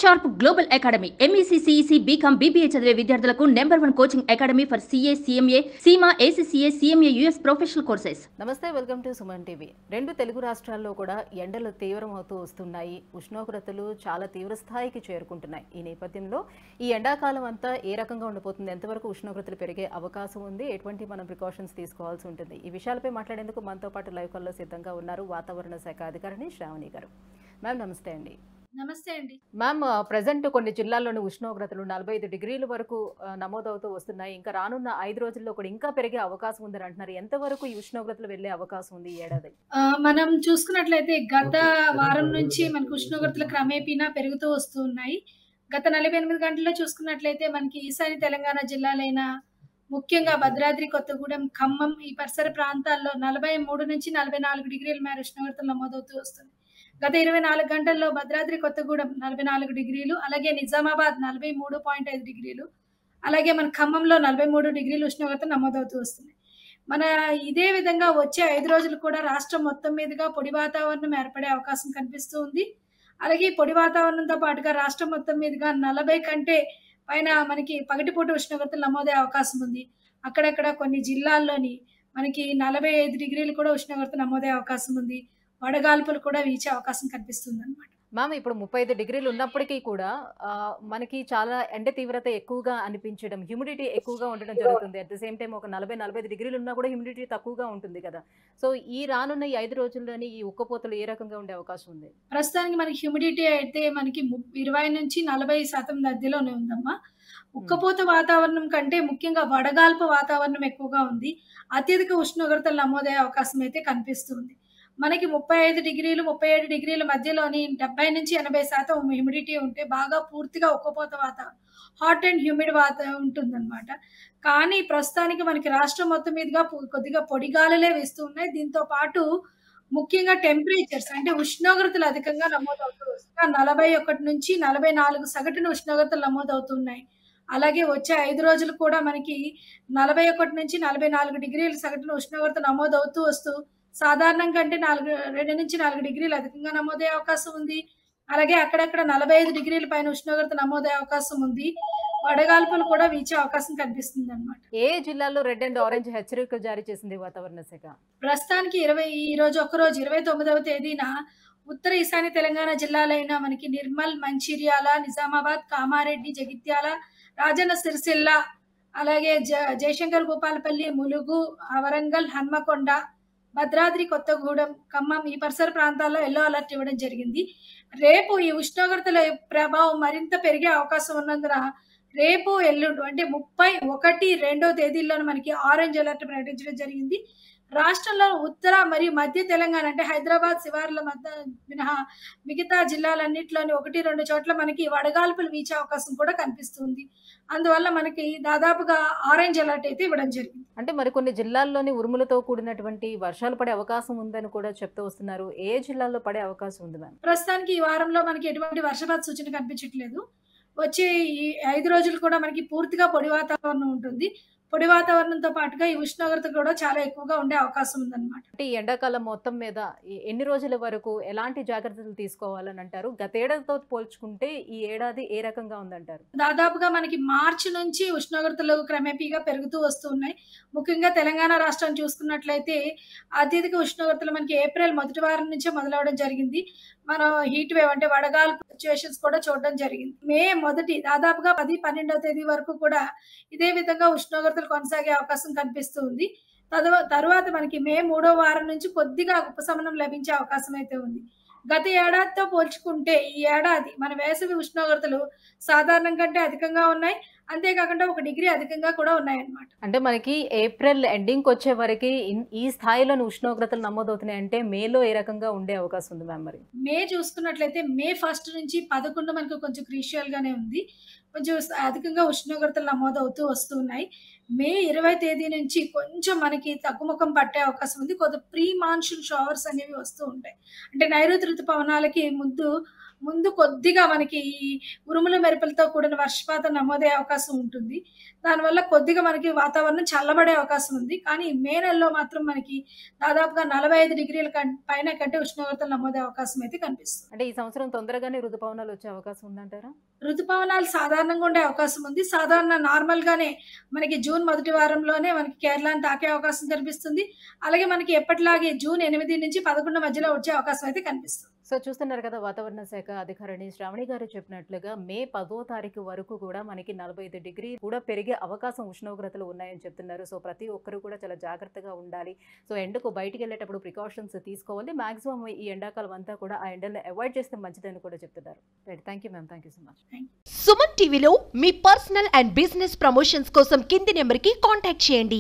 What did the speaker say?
Sharp global academy MEC CEC BCom BBA చదివే విద్యార్థులకు #1 coaching academy for CA CMA CIMA ACCA CMA US professional courses. నమస్తే, welcome to Suman TV. రెండు తెలుగు రాష్ట్రాల్లో కూడా ఎండలు తీవ్రమవుతూ వస్తున్నాయి. ఉష్ణోగ్రతలు చాలా తీవ్ర స్థాయికి చేరుకుంటున్నాయి. ఈ నేపథ్యంలో ఈ ఎండాకాలం అంతా ఏ రకంగా ఉండబోతుంది, ఎంతవరకు ఉష్ణోగ్రతలు పెరిగే అవకాశం ఉంది, ఎటువంటి మనం ప్రికాషన్స్ తీసుకోవాల్సి ఉంటుంది, ఈ విషయాలపై మాట్లాడేందుకు మనతో పాటు లైవ్ కాల్లో సిద్ధంగా ఉన్నారు వాతావరణ శాఖ అధికారిని శ్రావణి గారు. మ్యామ్ నమస్తే అండి. నమస్తే అండి. మ్యామ్, ప్రజెంట్ కొన్ని జిల్లాల్లోని ఉష్ణోగ్రతలు 45 డిగ్రీల వరకు నమోదవుతూ వస్తున్నాయి. ఇంకా రానున్న 5 రోజుల్లో కూడా ఇంకా పెరిగే అవకాశం ఉందని అంటున్నారు. ఎంతవరకు ఈ ఉష్ణోగ్రతలు వెళ్లే అవకాశం ఉంది ఈ ఏడాది? మనం చూసుకున్నట్లయితే గత వారం నుంచి మనకు ఉష్ణోగ్రతలు క్రమేపీనా పెరుగుతూ వస్తూ ఉన్నాయి. గత 48 గంటల్లో చూసుకున్నట్లయితే మనకి ఈశాన్య తెలంగాణ జిల్లాలైన ముఖ్యంగా భద్రాద్రి, కొత్తగూడెం, ఖమ్మం ఈ పరిసర ప్రాంతాల్లో 43 నుంచి 44 డిగ్రీల మేర ఉష్ణోగ్రతలు నమోదవుతూ వస్తుంది. గత 24 గంటల్లో భద్రాద్రి, కొత్తగూడెం 44 డిగ్రీలు, అలాగే నిజామాబాద్ 43.5 డిగ్రీలు, అలాగే మన ఖమ్మంలో 43 డిగ్రీలు ఉష్ణోగ్రత నమోదవుతూ వస్తుంది. మన ఇదే విధంగా వచ్చే 5 రోజులు కూడా రాష్ట్రం మొత్తం మీదుగా పొడి వాతావరణం ఏర్పడే అవకాశం కనిపిస్తూ ఉంది. అలాగే ఈ పొడి వాతావరణంతో పాటుగా రాష్ట్రం మొత్తం మీదుగా 40 కంటే పైన మనకి పగటిపూట ఉష్ణోగ్రతలు నమోదే అవకాశం ఉంది. అక్కడక్కడ కొన్ని జిల్లాల్లోని మనకి 45 డిగ్రీలు కూడా ఉష్ణోగ్రత నమోదే అవకాశం ఉంది. వడగాల్పులు కూడా వీచే అవకాశం కనిపిస్తుంది అనమాట. మ్యామ్, ఇప్పుడు 35 డిగ్రీలు ఉన్నప్పటికీ కూడా మనకి చాలా ఎండ తీవ్రత ఎక్కువగా అనిపించడం, హ్యూమిడిటీ ఎక్కువగా ఉండడం జరుగుతుంది. అట్ ద సేమ్ టైం ఒక 40-45 డిగ్రీలు ఉన్నా కూడా హ్యూమిడిటీ తక్కువగా ఉంటుంది కదా. సో ఈ రానున్న ఈ 5 రోజుల్లోని ఈ ఉక్కపోతలు ఏ రకంగా ఉండే అవకాశం ఉంది? ప్రస్తుతానికి మనకి హ్యూమిడిటీ అయితే మనకి 20 నుంచి 40% మధ్యలోనే ఉందమ్మా. ఉక్కపోత వాతావరణం కంటే ముఖ్యంగా వడగాల్పు వాతావరణం ఎక్కువగా ఉంది. అత్యధిక ఉష్ణోగ్రతలు నమోదయ్యే అవకాశం అయితే కనిపిస్తుంది. మనకి 35 డిగ్రీలు 37 డిగ్రీల మధ్యలోని 70 నుంచి 80% హ్యూమిడిటీ ఉంటే బాగా పూర్తిగా ఉక్కపోత వాతావరణం, హాట్ అండ్ హ్యూమిడ్ వాతావరణం ఉంటుందన్నమాట. కానీ ప్రస్తుతానికి మనకి రాష్ట్రం మొత్తం మీదుగా కొద్దిగా పొడిగాలులే వేస్తూ ఉన్నాయి. దీంతో పాటు ముఖ్యంగా టెంపరేచర్స్ అంటే ఉష్ణోగ్రతలు అధికంగా నమోదవుతూ వస్తున్నాయి. 41 నుంచి 44 సగటున ఉష్ణోగ్రతలు నమోదవుతున్నాయి. అలాగే వచ్చే 5 రోజులు కూడా మనకి 41 నుంచి 44 డిగ్రీల సగటున ఉష్ణోగ్రత నమోదవుతూ వస్తూ సాధారణం కంటే 2 నుంచి 4 డిగ్రీలు అధికంగా నమోదయ్యే అవకాశం ఉంది. అలాగే అక్కడక్కడ 45 డిగ్రీల పైన ఉష్ణోగ్రత నమోదయ్యే అవకాశం ఉంది. వడగాల్పులు కూడా వీచే అవకాశం కనిపిస్తుంది అనమాట. ఏ జిల్లాలో రెడ్ అండ్ ఆరెంజ్ హెచ్చరికలు జారీ చేసింది వాతావరణ శాఖ? ప్రస్తుతానికి ఈ రోజు 29వ తేదీన ఉత్తర ఈశాన్య తెలంగాణ జిల్లాలైన మనకి నిర్మల్, మంచిర్యాల, నిజామాబాద్, కామారెడ్డి, జగిత్యాల, రాజన్న సిరిసిల్ల, అలాగే జయశంకర్ భూపాలపల్లి, ములుగు, వరంగల్, హన్మకొండ, భద్రాద్రి, కొత్తగూడెం, ఖమ్మం ఈ పరిసర ప్రాంతాల్లో ఎల్లో అలర్ట్ ఇవ్వడం జరిగింది. రేపు ఈ ఉష్ణోగ్రతల ప్రభావం మరింత పెరిగే అవకాశం ఉన్నందున రేపు, ఎల్లుండు అంటే 31, 2 తేదీల్లోనూ మనకి ఆరెంజ్ అలర్ట్ ప్రకటించడం జరిగింది. రాష్ట్రంలో ఉత్తర మరియు మధ్య తెలంగాణ అంటే హైదరాబాద్ శివార్ల మధ్య మినహా మిగతా జిల్లాలన్నింటిలోని 1-2 చోట్ల మనకి వడగాల్పులు వీచే అవకాశం కూడా కనిపిస్తుంది. అందువల్ల మనకి దాదాపుగా ఆరెంజ్ అలర్ట్ అయితే ఇవ్వడం జరిగింది. అంటే మరికొన్ని జిల్లాల్లోని ఉరుములతో కూడినటువంటి వర్షాలు పడే అవకాశం ఉందని కూడా చెప్తూ వస్తున్నారు. ఏ జిల్లాల్లో పడే అవకాశం ఉంది మ్యామ్? ప్రస్తుతానికి ఈ వారంలో మనకి ఎటువంటి వర్షపాత సూచన కనిపించట్లేదు. వచ్చే ఈ 5 రోజులు కూడా మనకి పూర్తిగా పొడి వాతావరణం ఉంటుంది. పొడి వాతావరణంతో పాటుగా ఈ ఉష్ణోగ్రత కూడా చాలా ఎక్కువగా ఉండే అవకాశం ఉందన్నమాట. అంటే ఈ ఎండాకాలం మొత్తం మీద ఎన్ని రోజుల వరకు ఎలాంటి జాగ్రత్తలు తీసుకోవాలని అంటారు? గతేడాదితో పోల్చుకుంటే ఈ ఏడాది ఏ రకంగా ఉందంటారు? దాదాపుగా మనకి మార్చి నుంచి ఉష్ణోగ్రతలు క్రమేపీగా పెరుగుతూ వస్తున్నాయి. ముఖ్యంగా తెలంగాణ రాష్ట్రం చూసుకున్నట్లయితే అత్యధిక ఉష్ణోగ్రతలు మనకి ఏప్రిల్ మొదటి వారం నుంచే మొదలవడం జరిగింది. మనం హీట్ వేవ్ అంటే వడగాల్పు సిచ్యువేషన్స్ కూడా చూడడం జరిగింది. మే దాదాపుగా 10-12వ తేదీ వరకు కూడా ఇదే విధంగా ఉష్ణోగ్రతలు కొనసాగే అవకాశం కనిపిస్తూ ఉంది. తరువాత మనకి మే 3వ వారం నుంచి కొద్దిగా ఉపశమనం లభించే అవకాశం అయితే ఉంది. గత ఏడాదితో పోల్చుకుంటే ఈ ఏడాది మన వేసవి ఉష్ణోగ్రతలు సాధారణం కంటే అధికంగా ఉన్నాయి. అంతేకాకుండా 1 డిగ్రీ అధికంగా కూడా ఉన్నాయన్నమాట. అంటే మనకి ఏప్రిల్ ఎండింగ్ వచ్చే వరకు ఈ స్థాయిలోని ఉష్ణోగ్రతలు నమోదవుతున్నాయి అంటే మేలో ఏ రకంగా ఉండే అవకాశం ఉంది మ్యామ్? మరి మే చూసుకున్నట్లయితే మే 1 నుంచి 11 మనకు కొంచెం క్రూషియల్ గానే ఉంది. కొంచెం అధికంగా ఉష్ణోగ్రతలు నమోదవుతూ వస్తున్నాయి. మే 20 తేదీ నుంచి కొంచెం మనకి తగ్గుముఖం పట్టే అవకాశం ఉంది. కొద్ది ప్రీ మాన్సూన్ షవర్స్ అనేవి వస్తూ ఉంటాయి. అంటే నైరుతి ఋతుపవనాలకి ముందు కొద్దిగా మనకి ఈ ఉరుములు మెరుపులతో కూడిన వర్షపాతం నమోదయ్యే అవకాశం ఉంటుంది. దానివల్ల కొద్దిగా మనకి వాతావరణం చల్లబడే అవకాశం ఉంది. కానీ మే నెలలో మాత్రం మనకి దాదాపుగా 45 డిగ్రీల పైన కంటే ఉష్ణోగ్రతలు నమోదయ్యే అవకాశం అయితే కనిపిస్తుంది. అంటే ఈ సంవత్సరం తొందరగానే ఋతుపవనాలు వచ్చే అవకాశం ఉందంటారా? ఋతుపవనాలు సాధారణంగా ఉండే అవకాశం ఉంది. నార్మల్‌గానే మనకి జూన్ మొదటి వారంలోనే మనకి కేరళను తాకే అవకాశం కనిపిస్తుంది. అలాగే మనకి ఎప్పటిలాగే జూన్ 8 నుంచి 11 మధ్యలో వచ్చే అవకాశం అయితే కనిపిస్తుంది. సో చూస్తున్నారు కదా, వాతావరణ శాఖ అధికారిని శ్రావణి గారు చెప్పినట్లుగా మే 10వ తారీఖు వరకు కూడా మనకి 45 డిగ్రీ కూడా పెరిగే అవకాశం ఉష్ణోగ్రతలు ఉన్నాయని చెప్తున్నారు. సో ప్రతి ఒక్కరు కూడా చాలా జాగ్రత్తగా ఉండాలి. సో ఎండకు బయటికి వెళ్ళేటప్పుడు ప్రికాషన్స్ తీసుకోవాలి. మాక్సిమం ఈ ఎండాకాలం అంతా కూడా ఆ ఎండలను అవాయిడ్ చేస్తే మంచిదని కూడా చెప్తున్నారు. Right, thank you ma'am, thank you so much. Suman టీవీలో మీ పర్సనల్ అండ్ బిజినెస్ ప్రమోషన్స్ కోసం కింది నెంబర్కి కాంటాక్ట్ చేయండి.